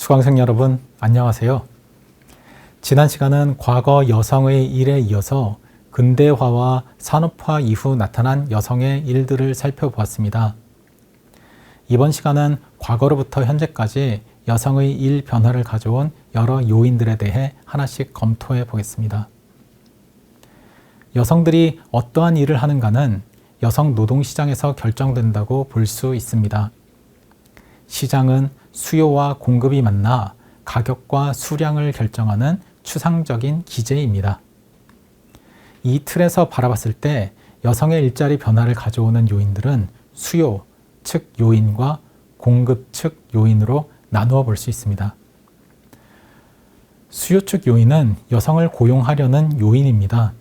수강생 여러분, 안녕하세요. 지난 시간은 과거 여성의 일에 이어서 근대화와 산업화 이후 나타난 여성의 일들을 살펴보았습니다. 이번 시간은 과거로부터 현재까지 여성의 일 변화를 가져온 여러 요인들에 대해 하나씩 검토해 보겠습니다. 여성들이 어떠한 일을 하는가는 여성 노동시장에서 결정된다고 볼 수 있습니다. 시장은 수요와 공급이 만나 가격과 수량을 결정하는 추상적인 기제입니다. 이 틀에서 바라봤을 때 여성의 일자리 변화를 가져오는 요인들은 수요 측 요인과 공급 측 요인으로 나누어 볼 수 있습니다. 수요 측 요인은 여성을 고용하려는 요인입니다.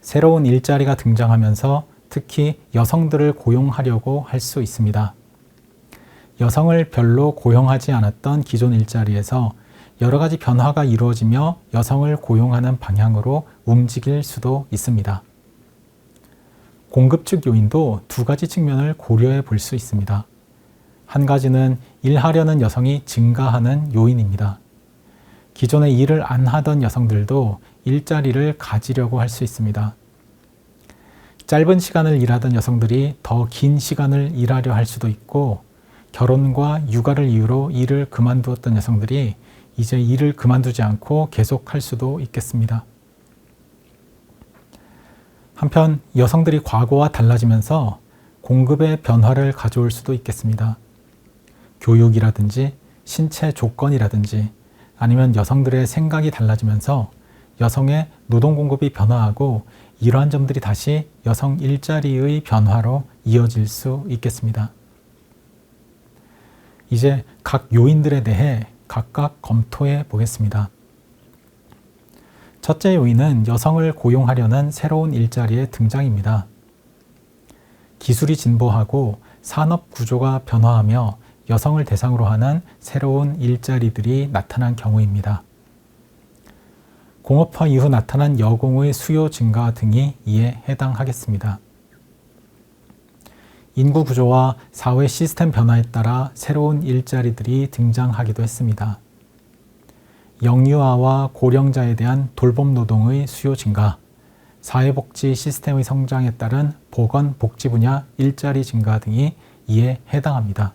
새로운 일자리가 등장하면서 특히 여성들을 고용하려고 할 수 있습니다. 여성을 별로 고용하지 않았던 기존 일자리에서 여러 가지 변화가 이루어지며 여성을 고용하는 방향으로 움직일 수도 있습니다. 공급 측 요인도 두 가지 측면을 고려해 볼 수 있습니다. 한 가지는 일하려는 여성이 증가하는 요인입니다. 기존에 일을 안 하던 여성들도 일자리를 가지려고 할 수 있습니다. 짧은 시간을 일하던 여성들이 더 긴 시간을 일하려 할 수도 있고, 결혼과 육아를 이유로 일을 그만두었던 여성들이 이제 일을 그만두지 않고 계속할 수도 있겠습니다. 한편 여성들이 과거와 달라지면서 공급의 변화를 가져올 수도 있겠습니다. 교육이라든지 신체 조건이라든지 아니면 여성들의 생각이 달라지면서 여성의 노동 공급이 변화하고 이러한 점들이 다시 여성 일자리의 변화로 이어질 수 있겠습니다. 이제 각 요인들에 대해 각각 검토해 보겠습니다. 첫째 요인은 여성을 고용하려는 새로운 일자리의 등장입니다. 기술이 진보하고 산업 구조가 변화하며 여성을 대상으로 하는 새로운 일자리들이 나타난 경우입니다. 공업화 이후 나타난 여공의 수요 증가 등이 이에 해당하겠습니다. 인구 구조와 사회 시스템 변화에 따라 새로운 일자리들이 등장하기도 했습니다. 영유아와 고령자에 대한 돌봄 노동의 수요 증가, 사회복지 시스템의 성장에 따른 보건 복지 분야 일자리 증가 등이 이에 해당합니다.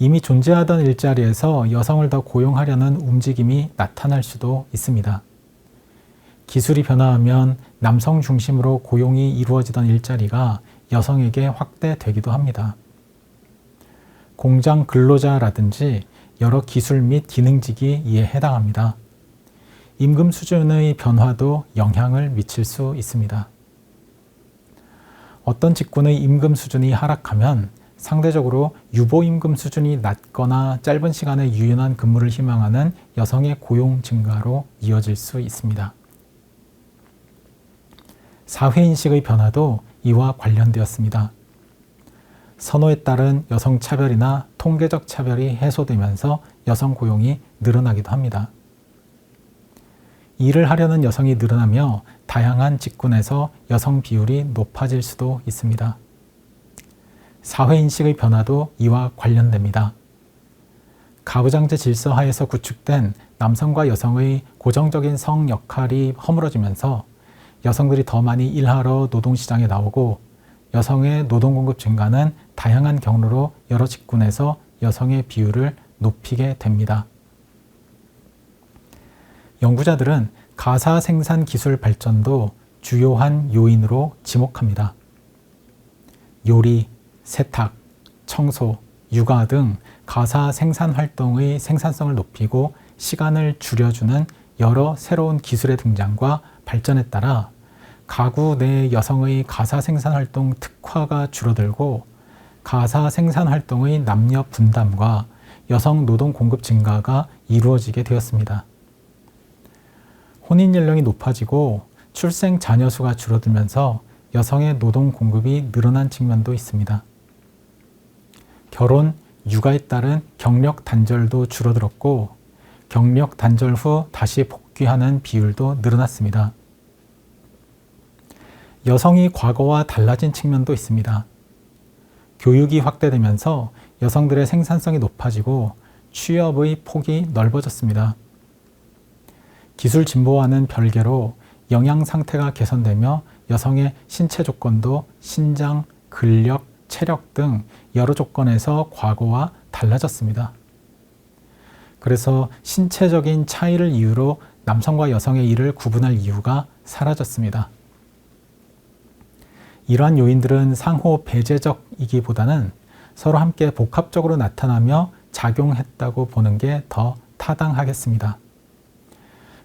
이미 존재하던 일자리에서 여성을 더 고용하려는 움직임이 나타날 수도 있습니다. 기술이 변화하면 남성 중심으로 고용이 이루어지던 일자리가 여성에게 확대되기도 합니다. 공장 근로자라든지 여러 기술 및 기능직이 이에 해당합니다. 임금 수준의 변화도 영향을 미칠 수 있습니다. 어떤 직군의 임금 수준이 하락하면 상대적으로 유보임금 수준이 낮거나 짧은 시간의 유연한 근무를 희망하는 여성의 고용 증가로 이어질 수 있습니다. 사회인식의 변화도 이와 관련되었습니다. 선호에 따른 여성 차별이나 통계적 차별이 해소되면서 여성 고용이 늘어나기도 합니다. 일을 하려는 여성이 늘어나며 다양한 직군에서 여성 비율이 높아질 수도 있습니다. 사회인식의 변화도 이와 관련됩니다. 가부장제 질서 하에서 구축된 남성과 여성의 고정적인 성 역할이 허물어지면서 여성들이 더 많이 일하러 노동시장에 나오고 여성의 노동 공급 증가는 다양한 경로로 여러 직군에서 여성의 비율을 높이게 됩니다. 연구자들은 가사 생산 기술 발전도 주요한 요인으로 지목합니다. 요리, 세탁, 청소, 육아 등 가사 생산 활동의 생산성을 높이고 시간을 줄여주는 여러 새로운 기술의 등장과 발전에 따라 가구 내 여성의 가사 생산 활동 특화가 줄어들고 가사 생산 활동의 남녀 분담과 여성 노동 공급 증가가 이루어지게 되었습니다. 혼인 연령이 높아지고 출생 자녀 수가 줄어들면서 여성의 노동 공급이 늘어난 측면도 있습니다. 결혼, 육아에 따른 경력 단절도 줄어들었고 경력 단절 후 다시 복귀하는 비율도 늘어났습니다. 여성이 과거와 달라진 측면도 있습니다. 교육이 확대되면서 여성들의 생산성이 높아지고 취업의 폭이 넓어졌습니다. 기술 진보와는 별개로 영양 상태가 개선되며 여성의 신체 조건도 신장, 근력, 체력 등 여러 조건에서 과거와 달라졌습니다. 그래서 신체적인 차이를 이유로 남성과 여성의 일을 구분할 이유가 사라졌습니다. 이러한 요인들은 상호 배제적이기보다는 서로 함께 복합적으로 나타나며 작용했다고 보는 게 더 타당하겠습니다.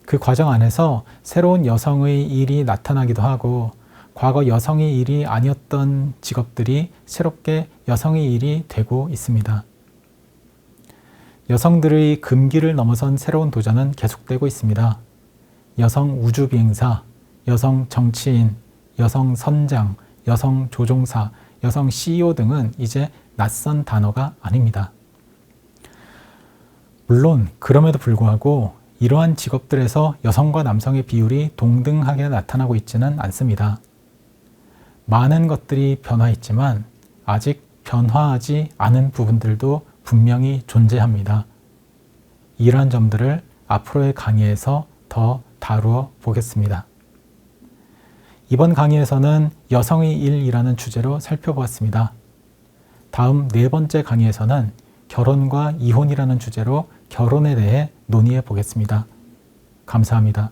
그 과정 안에서 새로운 여성의 일이 나타나기도 하고 과거 여성의 일이 아니었던 직업들이 새롭게 여성의 일이 되고 있습니다. 여성들의 금기를 넘어선 새로운 도전은 계속되고 있습니다. 여성 우주비행사, 여성 정치인, 여성 선장, 여성 조종사, 여성 CEO 등은 이제 낯선 단어가 아닙니다. 물론 그럼에도 불구하고 이러한 직업들에서 여성과 남성의 비율이 동등하게 나타나고 있지는 않습니다. 많은 것들이 변화했지만 아직 변화하지 않은 부분들도 분명히 존재합니다. 이러한 점들을 앞으로의 강의에서 더 다루어 보겠습니다. 이번 강의에서는 여성의 일이라는 주제로 살펴보았습니다. 다음 4번째 강의에서는 결혼과 이혼이라는 주제로 결혼에 대해 논의해 보겠습니다. 감사합니다.